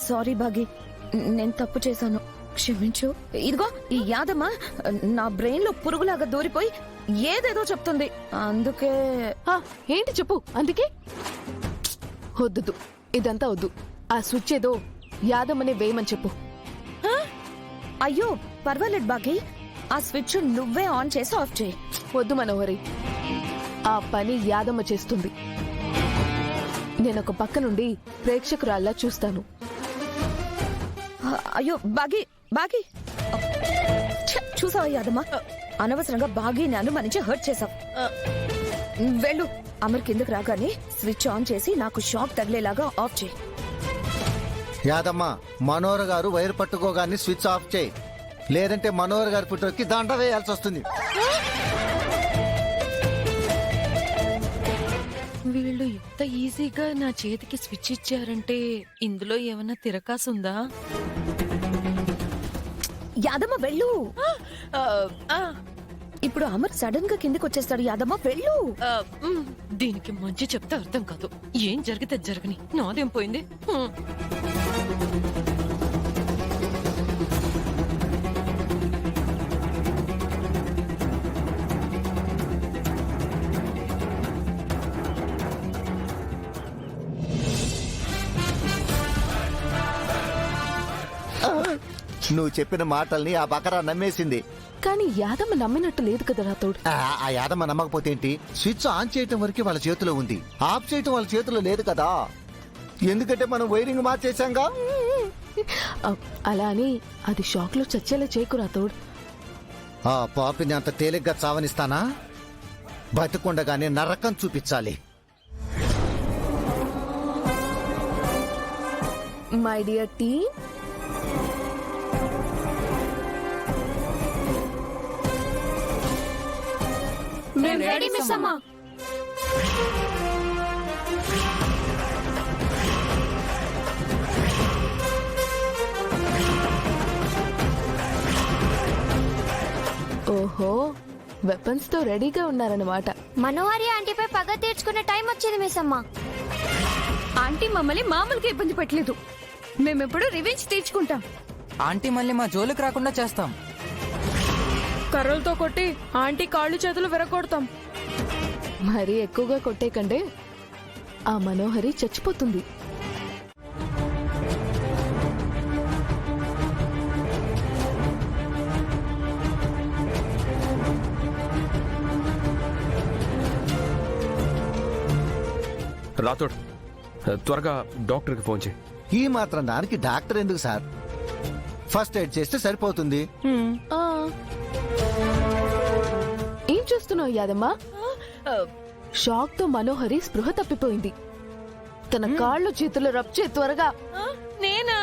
Sorry Baaghi, నేను తప్పు చేశాను, క్షమించు. ఇదిగో ఈ యాదమ్మ నా బ్రెయిన్ లో పురుగులాగా దూరిపోయి ఏదేదో చెప్తుంది, అందుకే. ఏంటి చెప్పు. అందుకే వద్దు, ఇదంతా వద్దు. ఆ స్విచ్ ఏదో యాదమ్మనే వేయమని చెప్పు. అయ్యో పర్వాలేదు భాగి, ఆ స్విచ్ నువ్వే ఆన్ చేసి ఆఫ్ చేయి. వద్దు మనోహరి, ఆ పని యాదమ్మ చేస్తుంది. నేనొక పక్క నుండి ప్రేక్షకురాల్లా చూస్తాను. అయ్యో బాగి బాగి, చూసావా యాదమ్మ, అనవసరంగా బాగిని అనుమానించి హర్ట్ చేసావు. వెళ్ళు, అమర్ కిందకు రాగానే స్విచ్ ఆన్ చేసి నాకు షాక్ తగిలేలాగా ఆఫ్ చేయి. యాదమ్మ, మనోహర్ గారు వైర్ పట్టుకోగానే స్విచ్ ఆఫ్ చేయి, లేదంటే మనోహర్ గారి పుట్టుకి దండ వేయాల్సి వస్తుంది. వీళ్ళు ఎంత ఈజీగా నా చేతికి స్విచ్ ఇచ్చారంటే ఇందులో ఏమన్నా తిరకాసుందా? యాదమ్మ వెళ్ళు. ఇప్పుడు అమర్ సడన్ గా కిందకి వచ్చేస్తాడు. యాదమ్మ వెళ్ళు. దీనికి మంచి చెప్తే అర్థం కాదు. ఏం జరిగితే జరగని, నాదేం పోయింది. నువ్వు చెప్పిన మాటల్ని ఆ బకరా నమ్మేసింది. కానీ యాదమ్మ నమ్మినట్టు లేదు కదా రాతోడు. ఆ యాదమ్మ నమ్మకపోతే ఏంటి? స్విచ్ ఆన్ చేయటం వరకు వాళ్ళ చేతిలో ఉంది, ఆఫ్ చేయటం వాళ్ళ చేతిలో లేదు కదా. ఎందుకంటే మనం వైరింగ్ మార్చేసాంగా. అలా అని అది షాక్ లో చచ్చేలా చేయకు రాతోడు. ఆ పాపిని అంత తేలిగ్గా చావనిస్తానా? బతికుండగానే నరకం చూపించాలి. మై డియర్ టీమ్, మేము రెడీ మిస్ అమ్మా. ఓహో, వెపన్స్ తో రెడీగా ఉన్నారన్నమాట. మనోహరి ఆంటీపై పగ తీర్చుకునే టైం వచ్చింది మిస్ అమ్మ. ఆంటీ మమ్మల్ని మామూలుగా ఇబ్బంది పెట్టలేదు, మేమెప్పుడు రివెంజ్ తీర్చుకుంటాం. ఆంటీ మళ్ళీ మా జోలికి రాకుండా చేస్తాం. కర్రలతో కొట్టి ఆంటీ కాళ్ళు చేతులు విరగొడతాం. మరీ ఎక్కువగా కొట్టేకండే ఆ మనోహరి చచ్చిపోతుంది. రాతోడ్, త్వరగా డాక్టర్కి ఫోన్ చేయి. ఈ మాత్రం దానికి డాక్టర్ ఎందుకు సార్? ఫస్ట్ ఎయిడ్ చేస్తే సరిపోతుంది. ఏం చేస్తున్నావు యాదమ్మా? షాక్ తో మనోహరి స్పృహ తప్పిపోయింది. తన కాళ్ళు చేతులు రబ్ చే త్వరగా. నేనా?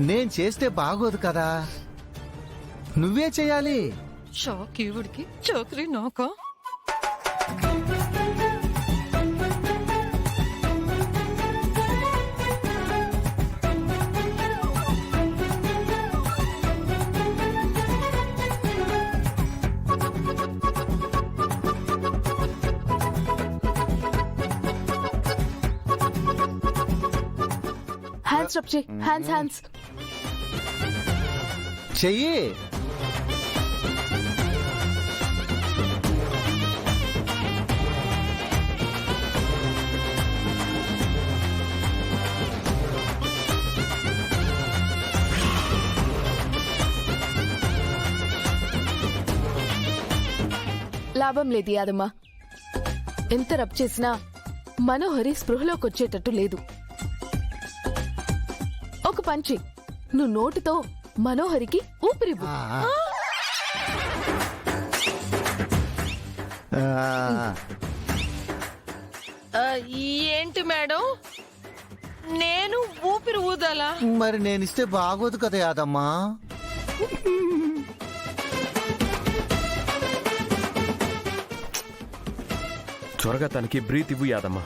నేను చేస్తే బాగోదు కదా, నువ్వే చేయాలి. షాక్ ఈవిడికి, చోకరీ నాకా? హ్యాండ్స్ రబ్ చే. హ్యాండ్స్ హ్యాండ్స్ చెయ్యి. లాభం లేదు యాదమ్మా. ఎంత రబ్ చేసినా మనోహరి స్పృహలోకి వచ్చేటట్టు లేదు. ఒక పంచి, నువ్వు నోటితో మనోహరికి ఊపిరివ్వు. ఏంటి మేడం, నేను ఊపిరి ఊదాలా? మరి నేనిస్తే బాగోదు కదా యాదమ్మా. త్వరగా తనకి బ్రీత్ ఇవ్వు యాదమ్మా.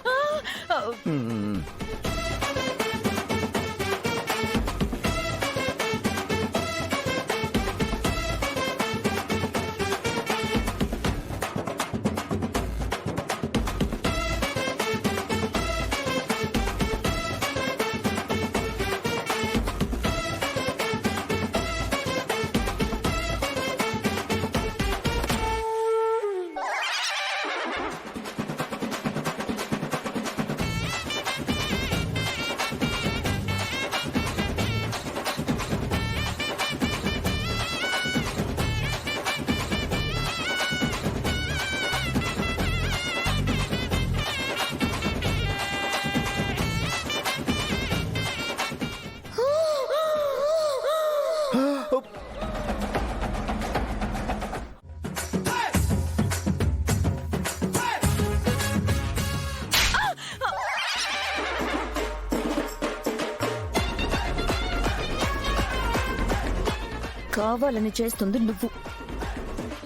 కావాలని చేస్తుంది నువ్వు.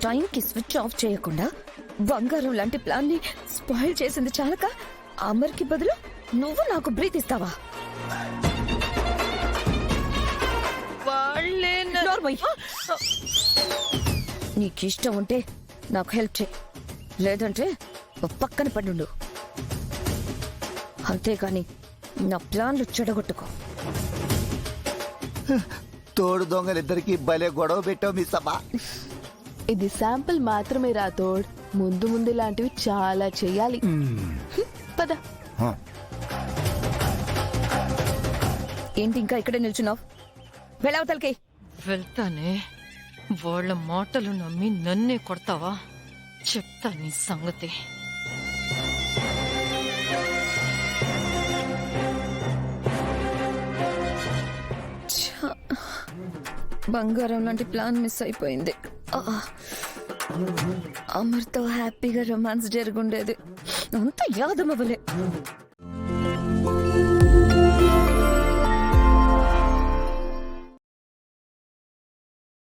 టైంకి స్విచ్ ఆఫ్ చేయకుండా బంగారం లాంటి ప్లాన్ ని స్పాయిల్ చేసింది చాలక అమర్కి బదులు నువ్వు నాకు బ్రీత్ ఇస్తావా? వాళ్ళే న- నోర్మయ్. నీకిష్టం ఉంటే నాకు హెల్ప్ చేయి, లేదంటే ఓ పక్కన పడుండు. అంతేగాని నా ప్లాన్లు చెడగొట్టుకో. తోడు దొంగలిద్దరికి భలే గొడవ పెట్టావు మిస్ అమ్మా. ఇది శాంపుల్ మాత్రమే రాతోడ్, ముందు ముందు ఇలాంటివి చాలా చెయ్యాలి. పద. ఏంటి ఇంకా ఇక్కడే నిల్చున్నావు? వెళ్ళవతలకి. వెళ్తానే. వాళ్ళ మాటలు నమ్మి నన్నే కొడతావా? చెప్తా నీ సంగతి. బంగారం లాంటి ప్లాన్ మిస్ అయిపోయింది. అమర్తో హ్యాపీగా రొమాన్స్ జరుగుండేది. అంత యాదమవలే.